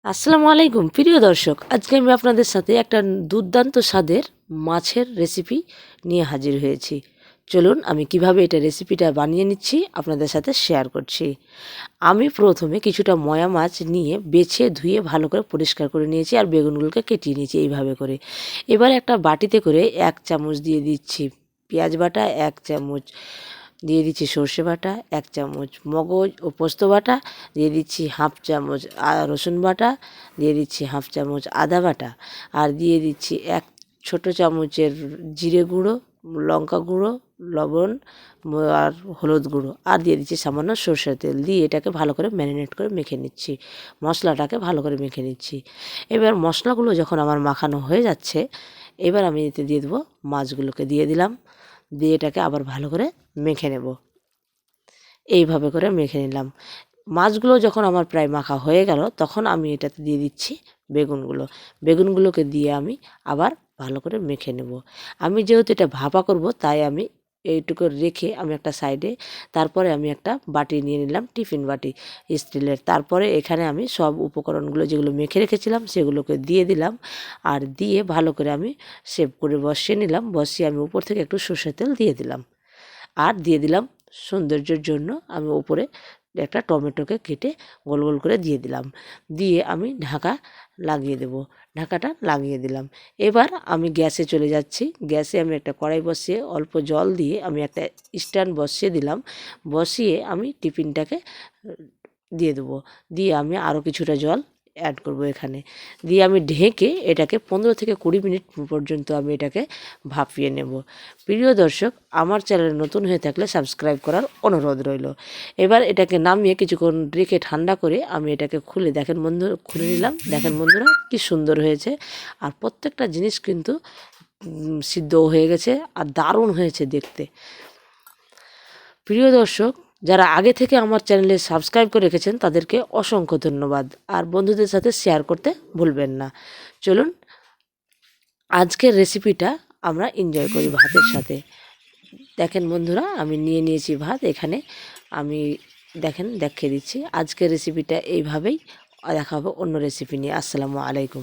আসসালামু আলাইকুম প্রিয় দর্শক, আজকে আমি আপনাদের সাথে একটা দুর্দান্ত স্বাদের মাছের রেসিপি নিয়ে হাজির হয়েছি। চলুন আমি কিভাবে এটা রেসিপিটা বানিয়ে নিচ্ছি আপনাদের সাথে শেয়ার করছি। আমি প্রথমে কিছুটা ময়া মাছ নিয়ে বেছে ধুয়ে ভালো করে পরিষ্কার করে নিয়েছি আর বেগুনগুলোকে কেটে নিয়েছি এইভাবে করে। এবার একটা বাটিতে করে 1 চামচ দিয়ে দিচ্ছি পেঁয়াজ বাটা, 1 চামচ দিয়ে দিচ্ছি সর্ষে বাটা, 1 চামচ মগজ ও পোস্ত বাটা, দিয়ে দিচ্ছি হাফ চামচ রসুন বাটা, দিয়ে দিচ্ছি হাফ চামচ আদা বাটা, আর দিয়ে দিচ্ছি 1 ছোট চামচের জিরে গুঁড়ো, লঙ্কা গুঁড়ো, লবণ আর হলুদ গুঁড়ো, আর দিয়ে দিচ্ছি সামান্য সরষের তেল। দিয়ে এটাকে ভালো করে ম্যারিনেট করে মেখে নিচ্ছি, মশলাটাকে ভালো করে মেখে নিচ্ছি। এবার মশলাগুলো যখন আমার মাখানো হয়ে যাচ্ছে, এবার আমি এতে দিয়ে দেবো মাছগুলোকে, দিয়ে দিলাম। দিয়ে এটাকে আবার ভালো করে মেখে নেব। এইভাবে করে মেখে নিলাম। মাছগুলো যখন আমার প্রায় মাখা হয়ে গেল, তখন আমি এটাতে দিয়ে দিচ্ছি বেগুনগুলোকে দিয়ে আমি আবার ভালো করে মেখে নেব। আমি যেহেতু এটা ভাপা করব, তাই আমি এইটুকু রেখে আমি একটা সাইডে, তারপরে আমি একটা বাটি নিয়ে নিলাম, টিফিন বাটি স্টিলের। তারপরে এখানে আমি সব উপকরণগুলো যেগুলো মেখে রেখেছিলাম সেগুলোকে দিয়ে দিলাম, আর দিয়ে ভালো করে আমি সেভ করে বসিয়ে নিলাম। বসিয়ে আমি উপর থেকে একটু সর্ষের তেল দিয়ে দিলাম, আর দিয়ে দিলাম সৌন্দর্যের জন্য আমি উপরে একটা টমেটোকে কেটে গোল গোল করে দিয়ে দিলাম। দিয়ে আমি ঢাকা লাগিয়ে দেব। ঢাকাটা লাগিয়ে দিলাম। এবার আমি গ্যাসে চলে যাচ্ছি। গ্যাসে আমি একটা কড়াই বসিয়ে অল্প জল দিয়ে আমি একটা স্ট্যান্ড বসিয়ে দিলাম। বসিয়ে আমি টিফিনটাকে দিয়ে দেবো। দিয়ে আমি আরও কিছুটা জল অ্যাড করব এখানে। দিয়ে আমি ঢেকে এটাকে 15 থেকে 20 মিনিট পর্যন্ত আমি এটাকে ভাপিয়ে নেব। প্রিয় দর্শক, আমার চ্যানেলে নতুন হয়ে থাকলে সাবস্ক্রাইব করার অনুরোধ রইল। এবার এটাকে নামিয়ে কিছুক্ষণ রেখে ঠান্ডা করে আমি এটাকে খুলে খুলে নিলাম। দেখেন বন্ধুরা কি সুন্দর হয়েছে, আর প্রত্যেকটা জিনিস কিন্তু সিদ্ধ হয়ে গেছে আর দারুণ হয়েছে দেখতে। প্রিয় দর্শক, যারা আগে থেকে আমার চ্যানেলে সাবস্ক্রাইব করে রেখেছেন তাদেরকে অসংখ্য ধন্যবাদ, আর বন্ধুদের সাথে শেয়ার করতে ভুলবেন না। চলুন আজকের রেসিপিটা আমরা এনজয় করি ভাতের সাথে। দেখেন বন্ধুরা, আমি নিয়ে নিয়েছি ভাত এখানে। আমি দেখিয়ে দিচ্ছি আজকের রেসিপিটা এইভাবেই। দেখা হবে অন্য রেসিপি নিয়ে। আসসালামু আলাইকুম।